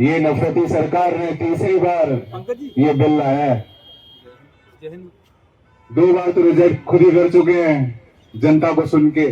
ये नफरती सरकार ने तीसरी बार ये बिल लाया है। 2 बार तो रिजेक्ट खुद ही कर चुके हैं जनता को सुन के,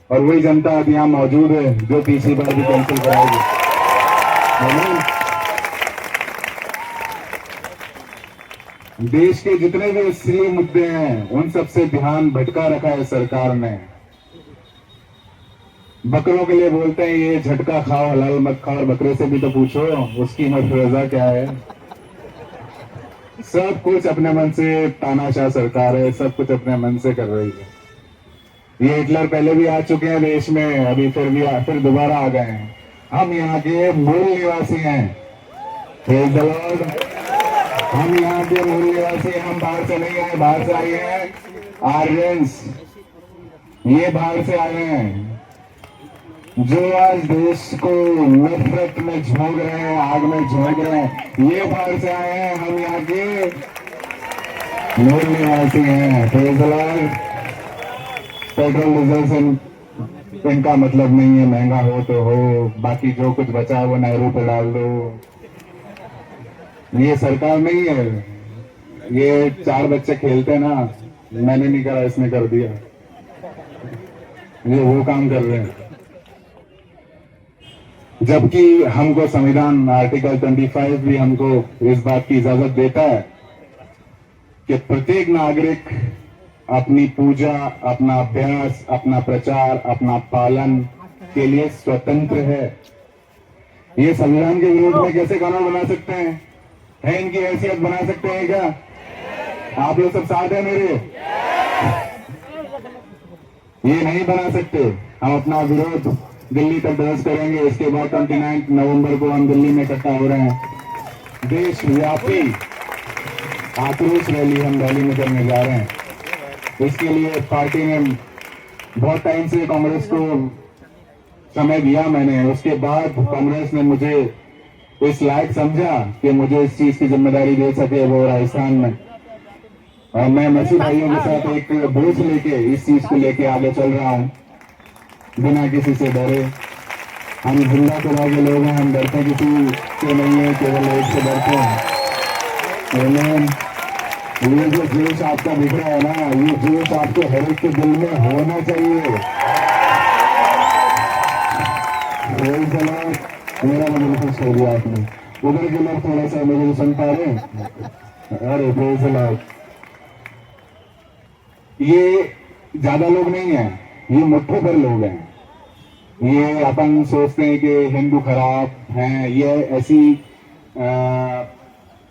और वही जनता अब यहाँ मौजूद है जो तीसरी बार भी कैंसिल कराएगी। देश के जितने भी असली मुद्दे हैं उन सबसे ध्यान भटका रखा है सरकार ने। बकरों के लिए बोलते हैं ये झटका खाओ, हलाल मत खाओ, और बकरे से भी तो पूछो उसकी मफरजा क्या है। सब कुछ अपने मन से, तानाशाह सरकार है, सब कुछ अपने मन से कर रही है। ये हिटलर पहले भी आ चुके हैं देश में, अभी फिर दोबारा आ गए हैं। हम यहाँ के मूल निवासी हैं, प्रेज़ द लॉर्ड। हम यहाँ के मूल निवासी हैं, हम बाहर से नहीं आए, बाहर से आए हैं आर्यंस, ये बाहर से आए हैं जो आज देश को नफरत में झोंक रहे हैं, आग में झोंक रहे हैं, ये बाहर से आए हैं। हम यहाँ के मूल निवासी हैं, praise the Lord. Petrol diesel से इनका मतलब नहीं है, महंगा हो तो हो, बाकी जो कुछ बचा है वो नहरों पे डाल दो। ये सरकार नहीं है, ये 4 बच्चे खेलते ना, मैंने नहीं करा इसने कर दिया, ये वो काम कर रहे हैं। जबकि हमको संविधान आर्टिकल 25 भी हमको इस बात की इजाजत देता है कि प्रत्येक नागरिक अपनी पूजा, अपना अभ्यास, अपना प्रचार, अपना पालन के लिए स्वतंत्र है। ये संविधान के विरोध में कैसे कानून बना सकते हैं? है इनकी हैसियत बना सकते हैं क्या? आप लोग सब साथ हैं मेरे? ये नहीं बना सकते। हम अपना विरोध दिल्ली तक दर्ज करेंगे। इसके बाद 29 नवंबर को हम दिल्ली में इकट्ठा हो रहे हैं। देशव्यापी आक्रोश रैली हम दिल्ली में करने जा रहे हैं। इसके लिए पार्टी ने बहुत टाइम से कांग्रेस को समय दिया मैंने, उसके बाद कांग्रेस ने मुझे इस लायक समझा कि मुझे इस चीज की जिम्मेदारी दे सके वो राजस्थान में, और मैं मसीह भाइयों के साथ एक बोझ लेके इस चीज को लेके आगे चल रहा हूँ बिना किसी से डरे। हम जिंदा खुदा के लोग हैं, हम डरते किसी से नहीं है, केवल एक से डरते हैं। ये जो जोश आपका दिख रहा है ना, ये जोश आपके हर एक के दिल में होना चाहिए। मेरा मन बिल्कुल छोड़ दिया आपने। उधर के लोग थोड़ा सा मुझे सुन पा रहे हैं? अरे प्रेज़ द लॉर्ड। ये ज्यादा लोग नहीं है, ये मुट्ठों पर लोग हैं। ये अपन सोचते हैं कि हिंदू खराब हैं, ये ऐसी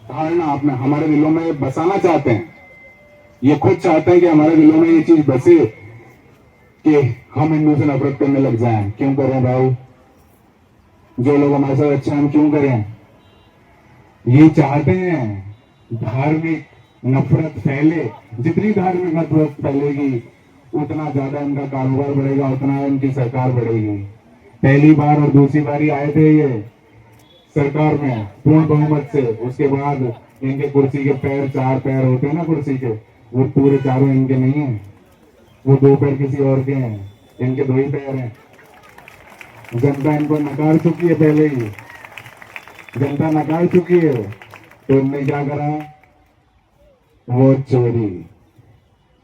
धारणा आपने हमारे दिलों में बसाना चाहते हैं। ये खुद चाहते हैं कि हमारे दिलों में ये चीज बसे कि हम हिंदू से नफरत करने लग जाएं। क्यों करें भाई? जो लोग हमारे साथ अच्छे हैं हम क्यों करें? ये चाहते हैं धार्मिक नफरत फैले। जितनी धार्मिक नफरत फैलेगी उतना ज्यादा इनका कारोबार बढ़ेगा, उतना इनकी सरकार बढ़ेगी। पहली बार और दूसरी बारी आए थे ये सरकार में पूर्ण बहुमत से, उसके बाद इनके कुर्सी के पैर, 4 पैर होते हैं ना कुर्सी के, वो पूरे चारों इनके नहीं है, वो 2 पैर किसी और के हैं, इनके 2 ही पैर हैं। जनता इनको नकार चुकी है, पहले ही जनता नकार चुकी है। तो इनने क्या करा? वोट चोरी।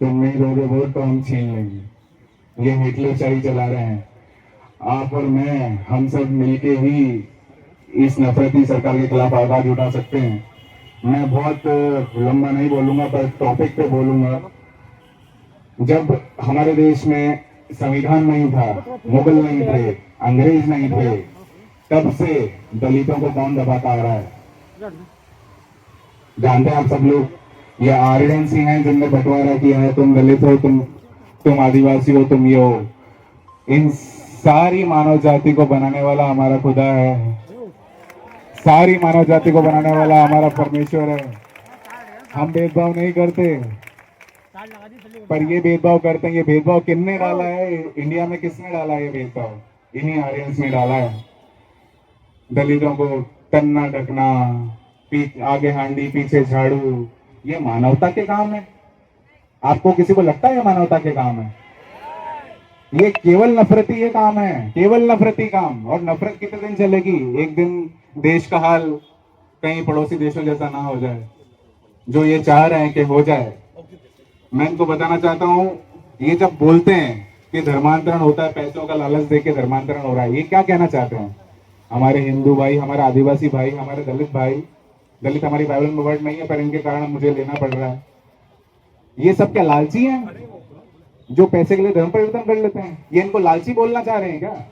तुम नहीं दोगे वोट तो हम छीन लेंगे। ये हिटलर शाही चला रहे हैं। आप और मैं, हम सब मिलके ही इस नफरती सरकार के खिलाफ आवाज उठा सकते हैं। मैं बहुत लंबा नहीं बोलूंगा, पर टॉपिक पे बोलूंगा। जब हमारे देश में संविधान नहीं था, मुगल नहीं थे, अंग्रेज नहीं थे, तब से दलितों को कौन दबाता आ रहा है? जानते हैं आप सब लोग? ये आर्यन सिंह हैं जिनने बंटवारा किया है। तुम दलित हो, तुम आदिवासी हो, तुम ये हो। इन सारी मानव जाति को बनाने वाला हमारा खुदा है। सारी मानव जाति को बनाने वाला हमारा परमेश्वर है। हम भेदभाव नहीं करते, पर ये भेदभाव करते हैं। ये भेदभाव किसने डाला है इंडिया में? किसने डाला है ये भेदभाव? इन्हीं आर्यंस ने डाला है। दलितों को तन्ना ढकना, आगे हांडी पीछे झाड़ू, ये मानवता के काम है? आपको किसी को लगता है ये मानवता के काम है? ये केवल नफरती ये काम है, केवल नफरती काम। और नफरत कितने दिन चलेगी? एक दिन देश का हाल कहीं पड़ोसी देशों जैसा ना हो जाए, जो ये चाह रहे हैं कि हो जाए। मैं इनको बताना चाहता हूँ, ये जब बोलते हैं कि धर्मांतरण होता है, पैसों का लालच देके धर्मांतरण हो रहा है, ये क्या कहना चाहते हैं? हमारे हिंदू भाई, हमारे आदिवासी भाई, हमारे दलित भाई, दलित हमारी बाइबल में वर्ड नहीं है पर इनके कारण मुझे लेना पड़ रहा है, ये सब क्या लालची हैं जो पैसे के लिए धर्म परिवर्तन कर लेते हैं? ये इनको लालची बोलना चाह रहे हैं क्या?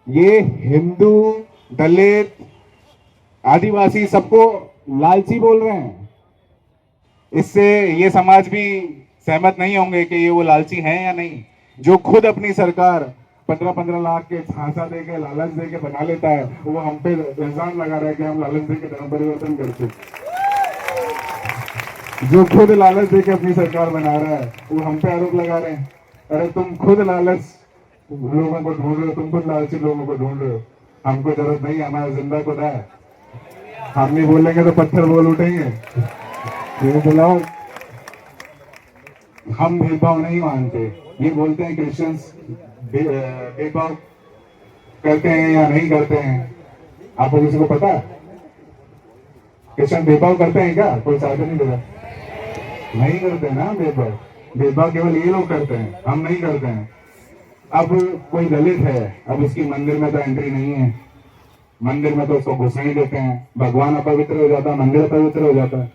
ये हिंदू, दलित, आदिवासी सबको लालची बोल रहे हैं। इससे ये समाज भी सहमत नहीं होंगे कि ये वो लालची हैं या नहीं, जो खुद अपनी सरकार 15-15 लाख के झांसा दे के लालच दे के बना लेता है, वो हम पे इल्जाम लगा रहा है कि हम लालच दे के धर्म परिवर्तन करते। जो खुद लालच दे के अपनी सरकार बना रहा है वो हम पे आरोप लगा रहे हैं, अरे तुम खुद लालच लोगों को ढूंढ रहे हो, तुम खुद लालची लोगों को ढूंढ रहे हो, हमको जरूरत नहीं है, हमारा जिंदा खुदा है, हम नहीं बोलेंगे तो पत्थर बोल उठेंगे। ये बुलाओ, हम भेदभाव नहीं मानते। ये बोलते हैं क्रिश्चियंस भेदभाव करते हैं या नहीं करते हैं, आपको किसी को पता है क्रिश्चियन भेदभाव करते हैं क्या? कोई साथ नहीं देगा, नहीं करते ना भेदभाव। भेदभाव केवल ये लोग करते हैं, हम नहीं करते हैं। अब कोई दलित है, अब उसकी मंदिर में तो एंट्री नहीं है, मंदिर में तो उसको घुसने नहीं देते हैं, भगवान अपवित्र हो जाता है, मंदिर अपवित्र हो जाता है।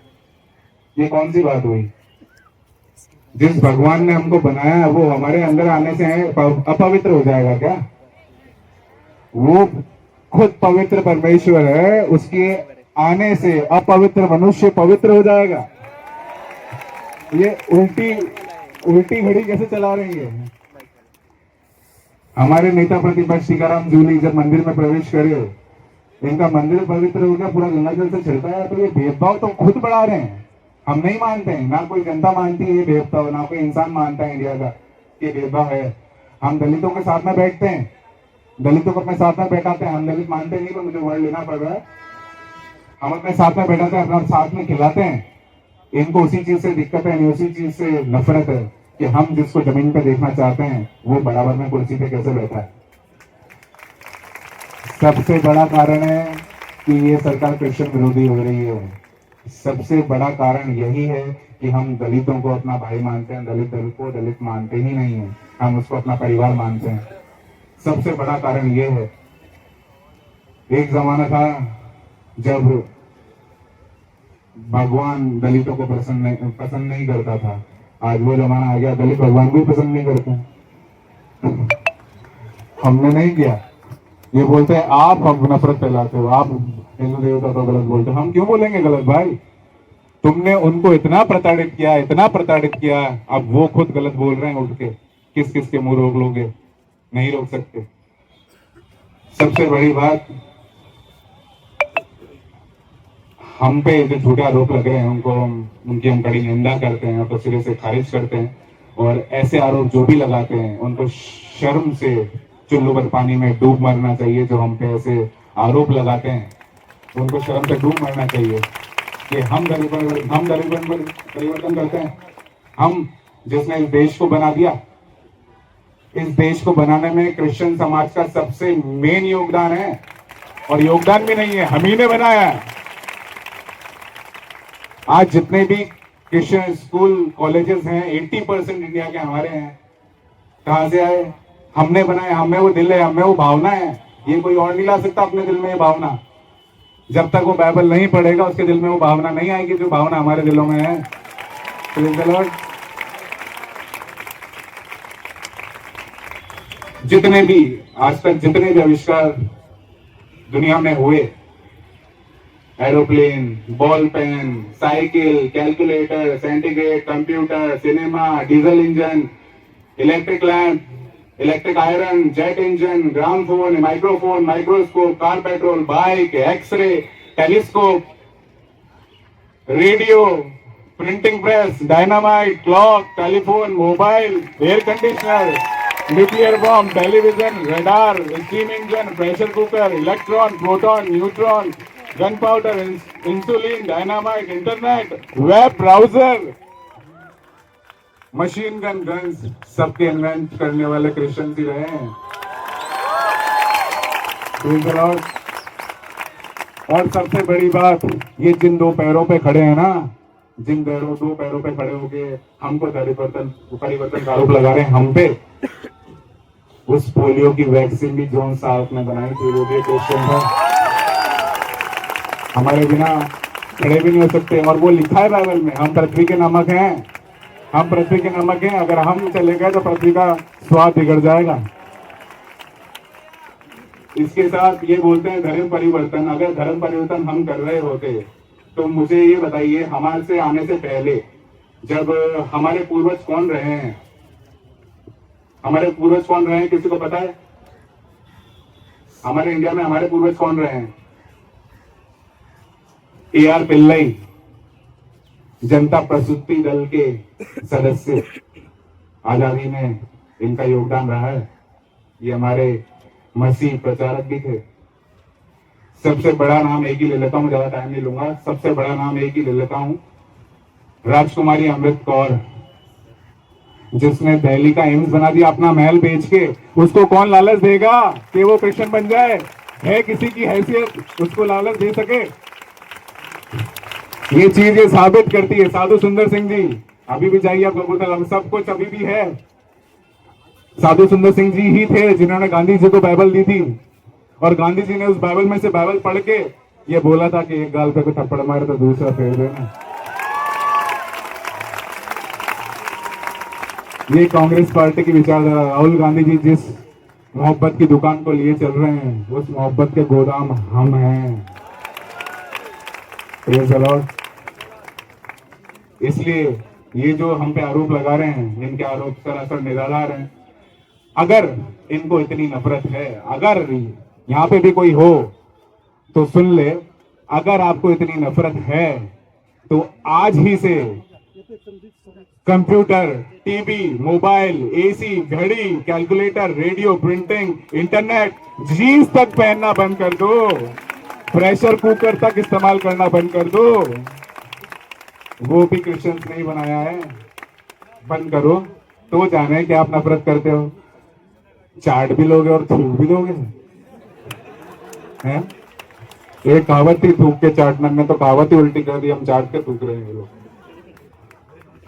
ये कौन सी बात हुई? जिस भगवान ने हमको बनाया वो हमारे अंदर आने से अपवित्र हो जाएगा क्या? वो खुद पवित्र परमेश्वर है, उसके आने से अपवित्र मनुष्य पवित्र हो जाएगा। ये उल्टी घड़ी कैसे चला रही है? हमारे नेता प्रतिपक्ष टीकाराम जूली जब मंदिर में प्रवेश करे, इनका मंदिर पवित्र हो गया, पूरा गंगा जल से छिड़का है, तो ये भेदभाव तो खुद बढ़ा रहे हैं। हम नहीं मानते हैं, ना कोई जनता मानती है ये भेदभाव, ना कोई इंसान मानता है इंडिया का ये भेदभाव है। हम दलितों के साथ में बैठते हैं, दलितों को अपने साथ में बैठाते हैं, हम दलित मानते नहीं, तो मुझे वर्ड लेना पड़ रहा है। हम अपने साथ में बैठाते हैं, अपना साथ में खिलाते हैं। इनको उसी चीज से दिक्कत है, उसी चीज से नफरत है कि हम जिसको जमीन पे देखना चाहते हैं वो बराबर में कुर्सी पे कैसे बैठा है। सबसे बड़ा कारण है कि ये सरकार क्रिश्चियन विरोधी हो रही है। सबसे बड़ा कारण यही है कि हम दलितों को अपना भाई मानते हैं, दलित को दलित मानते ही नहीं है, हम उसको अपना परिवार मानते हैं। सबसे बड़ा कारण ये है। एक जमाना था जब भगवान दलितों को पसंद नहीं करता था, आज वो जमाना आ गया दलित भगवान को पसंद नहीं करते। हमने नहीं किया, ये बोलते हैं आप हम नफरत फैलाते हो, आप हिंदू देवता तो गलत बोलते हो। हम क्यों बोलेंगे गलत भाई? तुमने उनको इतना प्रताड़ित किया, इतना प्रताड़ित किया, अब वो खुद गलत बोल रहे हैं उठ के, किस किस के मुंह रोक लोगे? नहीं रोक सकते। सबसे बड़ी बात, हम पे जो झूठे आरोप लगे हैं उनकी हम कड़ी निंदा करते हैं, तो सिरे से खारिज करते हैं। और ऐसे आरोप जो भी लगाते हैं उनको शर्म से चुल्लू भर पानी में डूब मरना चाहिए। जो हम पे ऐसे आरोप लगाते हैं उनको शर्म से डूब मरना चाहिए कि हम परिवर्तन करते हैं। हम जिसने इस देश को बना दिया, इस देश को बनाने में क्रिश्चियन समाज का सबसे मेन योगदान है, और योगदान भी नहीं है, हम ही ने बनाया है। आज जितने भी क्रिश्चियन स्कूल कॉलेजेस हैं 80% इंडिया के हमारे हैं। कहां से आए? हमने बनाए, हमें वो दिल है, हमें वो भावना है। ये कोई और नहीं ला सकता अपने दिल में ये भावना। जब तक वो बाइबल नहीं पढ़ेगा उसके दिल में वो भावना नहीं आएगी जो भावना हमारे दिलों में है। Praise the Lord. जितने भी आज तक जितने भी आविष्कार दुनिया में हुए, aeroplane, ball pen, cycle, calculator, centigrade, computer, cinema, diesel engine, electric lamp, electric iron, jet engine, gramophone, microphone, microscope, car petrol, bike, X-ray, telescope, radio, printing press, dynamite, clock, telephone, mobile, air conditioner, nuclear bomb, television, radar, steam engine, pressure cooker, electron, proton, neutron, gun powder, insulin, dynamite, internet, web browser, machine gun, guns, सबके invent करने वाले Christian ही रहे हैं। और सबसे बड़ी बात, ये जिन दो पैरों पे खड़े हैं ना, जिन दो पैरों पे खड़े होके हमको परिवर्तन का आरोप लगा रहे हैं हम पे, उस पोलियो की वैक्सीन भी जॉन साहब ने बनाई थी, वो भी क्वेश्चन था। हमारे बिना खड़े भी नहीं हो सकते। और वो लिखा है बाइबल में, हम पृथ्वी के नमक हैं, हम पृथ्वी के नमक हैं। अगर हम चले गए तो पृथ्वी का स्वाद बिगड़ जाएगा। इसके साथ ये बोलते हैं धर्म परिवर्तन। अगर धर्म परिवर्तन हम कर रहे होते तो मुझे ये बताइए, हमारे से आने से पहले जब हमारे पूर्वज कौन रहे हैं, हमारे पूर्वज कौन रहे हैं, किसी को पता है? हमारे इंडिया में हमारे पूर्वज कौन रहे हैं? AR पिल्लई, जनता प्रसूति दल के सदस्य, आजादी में इनका योगदान रहा है। ये हमारे मसीह प्रचारक भी थे। सबसे बड़ा नाम एक ही ले लेता हूं, ज्यादा टाइम नहीं लूंगा। सबसे बड़ा नाम एक ही ले लेता हूं, राजकुमारी अमृत कौर, जिसने दिल्ली का एम्स बना दिया अपना महल बेच के। उसको कौन लालच देगा कि वो क्रिश्चियन बन जाए? है किसी की हैसियत उसको लालच दे सके? ये चीज ये साबित करती है। साधु सुंदर सिंह जी, अभी भी जाइए आप लोगों, सब कुछ अभी भी है। साधु सुंदर सिंह जी ही थे जिन्होंने गांधी जी को बाइबल दी थी, और गांधी जी ने उस बाइबल में से बाइबल पढ़ के ये बोला था कि एक गाल पे कोई थप्पड़ मारे तो दूसरा फेर देना। ये कांग्रेस पार्टी की विचारधारा। राहुल गांधी जी जिस मोहब्बत की दुकान को लिए चल रहे हैं, उस मोहब्बत के गोदाम हम हैं। Praise the Lord. इसलिए ये जो हम पे आरोप लगा रहे हैं, इनके आरोप सरासर निराधार हैं। अगर इनको इतनी नफरत है, अगर यहाँ पे भी कोई हो तो सुन ले, अगर आपको इतनी नफरत है तो आज ही से कंप्यूटर, टीवी, मोबाइल, एसी, घड़ी, calculator, radio, printing, internet, jeans तक पहनना बंद कर दो। प्रेशर कुकर तक इस्तेमाल करना बंद कर दो। वो भी क्रिश्चियंस नहीं बनाया है, बंद करो। तो जाने कि आप नफरत करते हो। चाट भी लोगे और थूक भी दोगे हैं? एक कहावत थी, थूक के चाटना, में तो कहावत ही उल्टी कर दी, हम चाट के थूक रहे हैं। लोग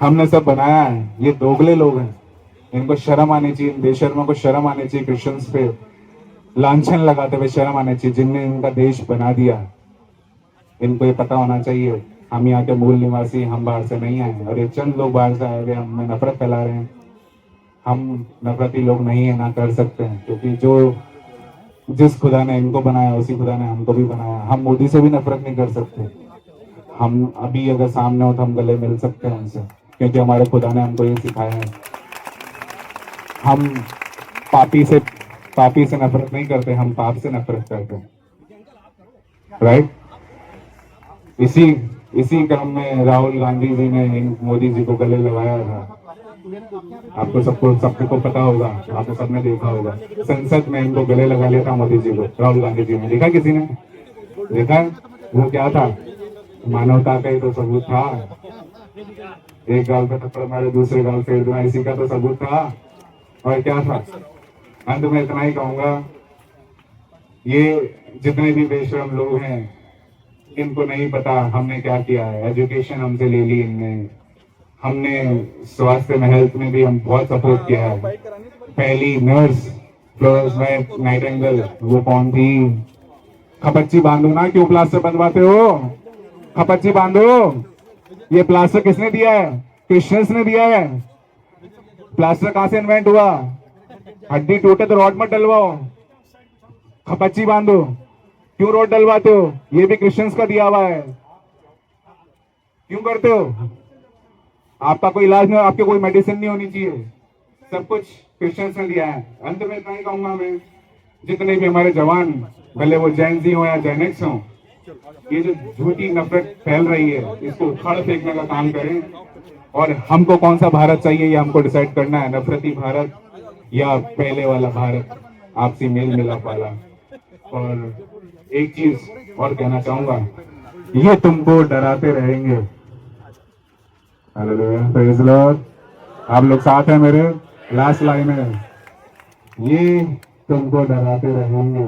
हमने सब बनाया है। ये दोगले लोग हैं, इनको शर्म आनी चाहिए। बेशर्मों को शर्म आनी चाहिए। क्रिश्चियंस पे लांछन लगाते हुए शर्म आनी चाहिए, जिनने इनका देश बना दिया। इनको ये पता होना चाहिए हम यहाँ के मूल निवासी, हम बाहर से नहीं आए। और ये चंद लोग बाहर से आए हुए हमें नफरत फैला रहे हैं। हम नफरती लोग नहीं है, ना कर सकते हैं, क्योंकि जो जिस खुदा ने इनको बनाया उसी खुदा ने हमको भी बनाया। हम मोदी से भी नफरत नहीं कर सकते। हम अभी अगर सामने हो तो हम गले मिल सकते हैं उनसे, क्योंकि हमारे खुदा ने हमको ये सिखाया है। हम पापी से नफरत नहीं करते, हम पाप से नफरत करते हैं। राइट? इसी क्रम में राहुल गांधी जी ने मोदी जी को गले लगाया था। आपको सबको पता होगा, आपको सबने देखा होगा। संसद में इनको गले लगा लिया था मोदी जी को, राहुल गांधी जी ने। देखा किसी ने? देखा? वो क्या था? मानवता का ही तो सबूत था। एक गाल पे थप्पड़ मारे, दूसरे गाल फेर देना, इसी का तो सबूत था। और क्या था? अंत में इतना ही कहूंगा, ये जितने भी बेशरम लोग हैं, इनको नहीं पता हमने क्या किया है। एजुकेशन हमसे ले ली इनने, हमने स्वास्थ्य में, हेल्थ में भी हम बहुत सपोर्ट किया है। पहली नर्स फ्लोरेंस नाइटिंगेल, वो कौन थी? खपच्ची बांधो ना, क्यों प्लास्टर बंधवाते हो? खपच्ची बांधो। ये प्लास्टर किसने दिया है? क्रिश्चियंस ने दिया है। प्लास्टर कहां से इन्वेंट हुआ? हड्डी टूटे तो रॉड मत डलवाओ, खपच्ची बांधो। क्यों रोड डलवाते हो? ये भी क्रिश्चियंस का दिया हुआ है। क्यों करते हो? आपका कोई इलाज नहीं, आपके कोई मेडिसिन नहीं होनी चाहिए, सब कुछ क्रिश्चियंस ने दिया है। अंत में इतना ही कहूंगा मैं, जितने भी हमारे जवान, भले वो जैन जी हो या जैनिक्स हो, ये जो झूठी नफरत फैल रही है, इसको उखाड़ फेंकने का काम करें। और हमको कौन सा भारत चाहिए ये हमको डिसाइड करना है, नफरती भारत या पहले वाला भारत, आपसी मेल मिलाप वाला। और एक चीज और कहना चाहूंगा, ये तुमको डराते रहेंगे। Hallelujah, praise the Lord. आप लोग साथ हैं मेरे? लास्ट लाइन है, ये तुमको डराते रहेंगे।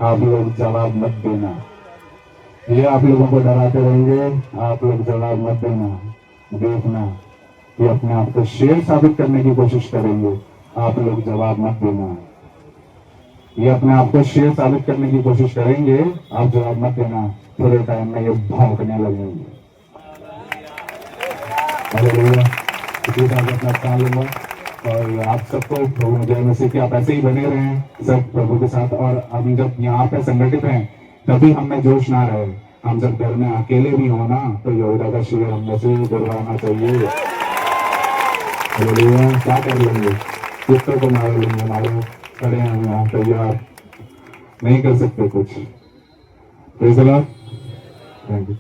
आप लोग जवाब मत देना। ये आप लोगों को डराते रहेंगे, आप लोग जवाब मत देना। देखना ये अपने आप को शेर साबित करने की कोशिश करेंगे, आप लोग जवाब मत देना। ये अपने आप को शेर साबित करने की कोशिश करेंगे, आप जवाब मत देना। थोड़े टाइम में ये भौंकने लगेंगे। हालेलुया। इसी तरह से अपना स्थान लूंगा और आप सबको प्रभु में जय मसीह की आप ऐसे ही बने रहें सब प्रभु के साथ। और हम जब यहाँ पे संगठित हैं तभी हम में जोश ना रहे। हम जब घर में अकेले भी हो ना तो यहूदा का शेर हम में से गुरबाना चाहिए। हालेलुया। क्या कर लेंगे? कुत्तों को मार लेंगे, मारो खड़े हैं हम यहाँ तैयार, नहीं कर सकते कुछ। Praise the Lord. Thank you.